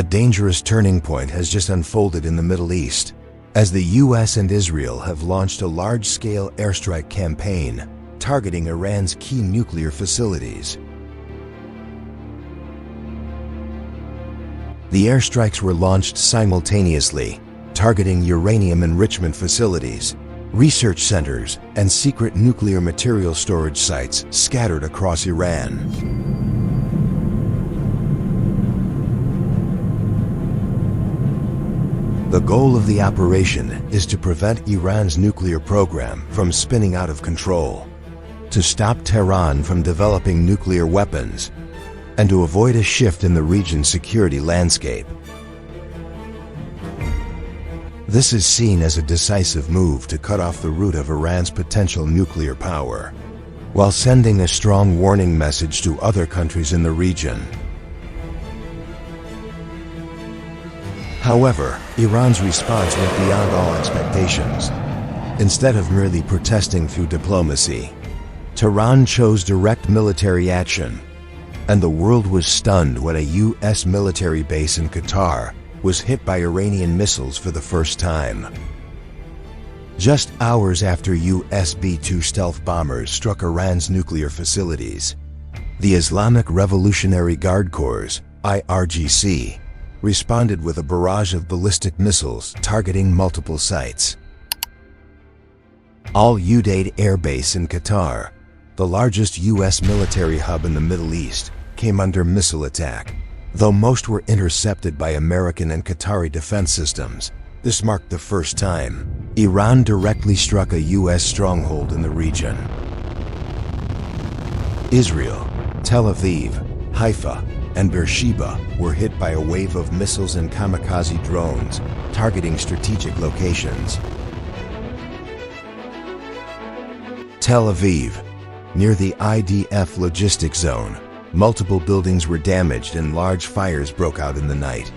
A dangerous turning point has just unfolded in the Middle East, as the US and Israel have launched a large-scale airstrike campaign targeting Iran's key nuclear facilities. The airstrikes were launched simultaneously, targeting uranium enrichment facilities, research centers, and secret nuclear material storage sites scattered across Iran. The goal of the operation is to prevent Iran's nuclear program from spinning out of control, to stop Tehran from developing nuclear weapons, and to avoid a shift in the region's security landscape. This is seen as a decisive move to cut off the root of Iran's potential nuclear power, while sending a strong warning message to other countries in the region. However, Iran's response went beyond all expectations. Instead of merely protesting through diplomacy, Tehran chose direct military action, and the world was stunned when a US military base in Qatar was hit by Iranian missiles for the first time. Just hours after US B-2 stealth bombers struck Iran's nuclear facilities, the Islamic Revolutionary Guard Corps, IRGC, responded with a barrage of ballistic missiles targeting multiple sites. Al Udeid Air Base in Qatar, the largest US military hub in the Middle East, came under missile attack. Though most were intercepted by American and Qatari defense systems, this marked the first time Iran directly struck a US stronghold in the region. Israel, Tel Aviv, Haifa, and Beersheba were hit by a wave of missiles and kamikaze drones targeting strategic locations. Tel Aviv, near the IDF logistics zone, multiple buildings were damaged and large fires broke out in the night.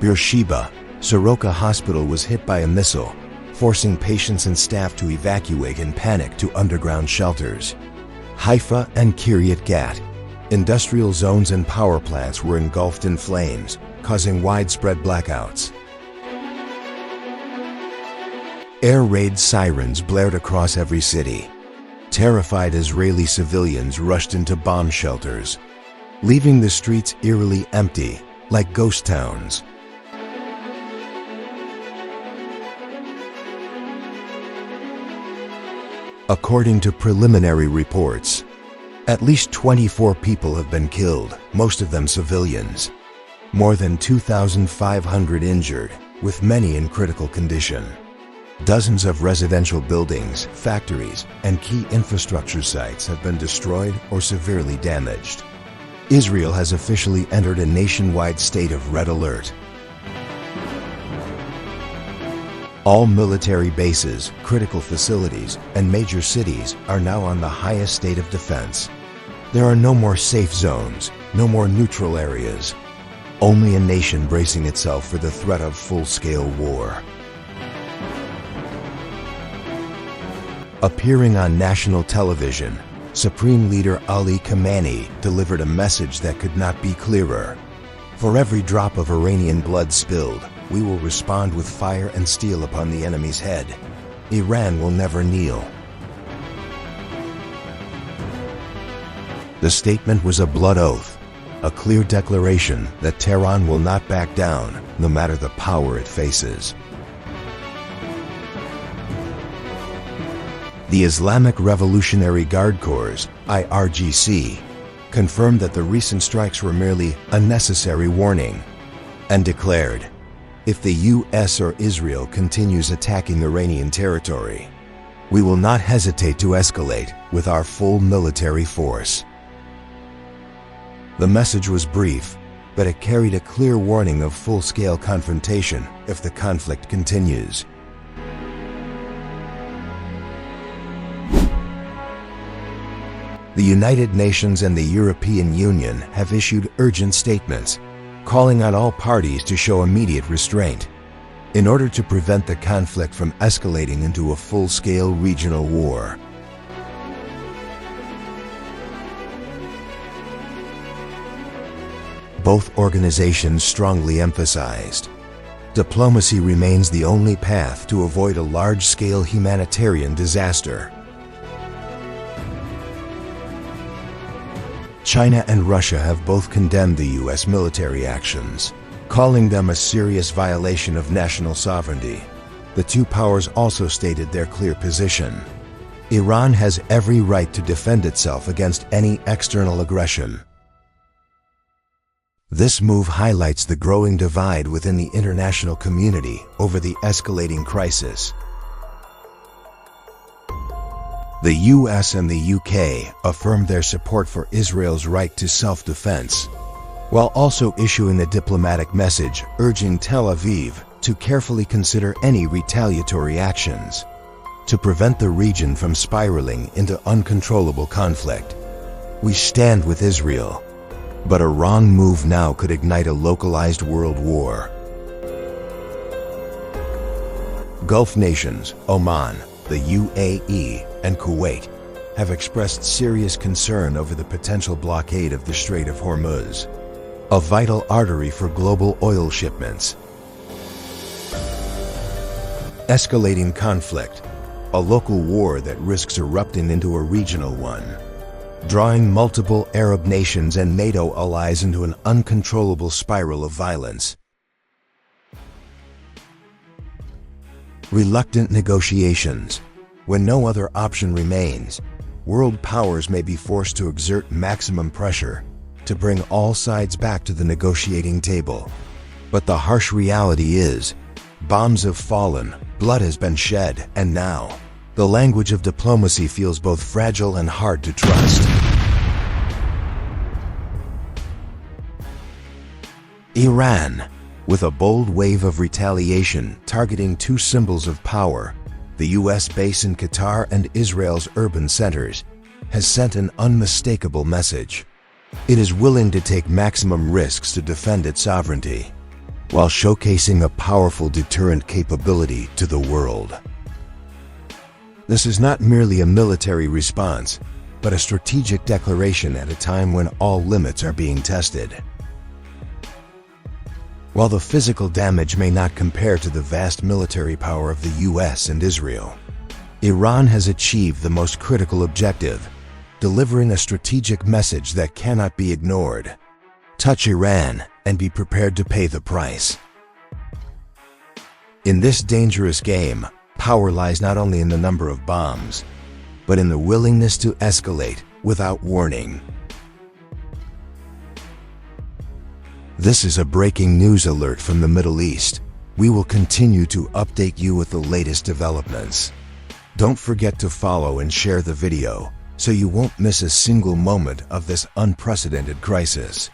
Beersheba, Soroka Hospital was hit by a missile, forcing patients and staff to evacuate in panic to underground shelters. Haifa and Kiryat Gat, industrial zones and power plants were engulfed in flames, causing widespread blackouts. Air raid sirens blared across every city. Terrified Israeli civilians rushed into bomb shelters, leaving the streets eerily empty, like ghost towns. According to preliminary reports, at least 24 people have been killed, most of them civilians. More than 2,500 injured, with many in critical condition. Dozens of residential buildings, factories, and key infrastructure sites have been destroyed or severely damaged. Israel has officially entered a nationwide state of red alert. All military bases, critical facilities, and major cities are now on the highest state of defense. There are no more safe zones, no more neutral areas. Only a nation bracing itself for the threat of full-scale war. Appearing on national television, Supreme Leader Ali Khamenei delivered a message that could not be clearer. For every drop of Iranian blood spilled, we will respond with fire and steel upon the enemy's head. Iran will never kneel. The statement was a blood oath, a clear declaration that Tehran will not back down, no matter the power it faces. The Islamic Revolutionary Guard Corps, IRGC, confirmed that the recent strikes were merely a necessary warning, and declared, if the US or Israel continues attacking Iranian territory, we will not hesitate to escalate with our full military force. The message was brief, but it carried a clear warning of full-scale confrontation if the conflict continues. The United Nations and the European Union have issued urgent statements, calling on all parties to show immediate restraint, in order to prevent the conflict from escalating into a full-scale regional war. Both organizations strongly emphasized, diplomacy remains the only path to avoid a large-scale humanitarian disaster. China and Russia have both condemned the U.S. military actions, calling them a serious violation of national sovereignty. The two powers also stated their clear position. Iran has every right to defend itself against any external aggression. This move highlights the growing divide within the international community over the escalating crisis. The US and the UK affirmed their support for Israel's right to self-defense, while also issuing a diplomatic message urging Tel Aviv to carefully consider any retaliatory actions to prevent the region from spiraling into uncontrollable conflict. We stand with Israel, but a wrong move now could ignite a localized world war. Gulf nations, Oman, the UAE, and Kuwait have expressed serious concern over the potential blockade of the Strait of Hormuz, a vital artery for global oil shipments. Escalating conflict, a local war that risks erupting into a regional one, drawing multiple Arab nations and NATO allies into an uncontrollable spiral of violence. Reluctant negotiations. When no other option remains, world powers may be forced to exert maximum pressure to bring all sides back to the negotiating table. But the harsh reality is, bombs have fallen, blood has been shed, and now, the language of diplomacy feels both fragile and hard to trust. Iran, with a bold wave of retaliation targeting two symbols of power, the U.S. base in Qatar and Israel's urban centers, has sent an unmistakable message. It is willing to take maximum risks to defend its sovereignty, while showcasing a powerful deterrent capability to the world. This is not merely a military response, but a strategic declaration at a time when all limits are being tested. While the physical damage may not compare to the vast military power of the US and Israel, Iran has achieved the most critical objective, delivering a strategic message that cannot be ignored. Touch Iran and be prepared to pay the price. In this dangerous game, power lies not only in the number of bombs, but in the willingness to escalate without warning. This is a breaking news alert from the Middle East. We will continue to update you with the latest developments. Don't forget to follow and share the video so you won't miss a single moment of this unprecedented crisis.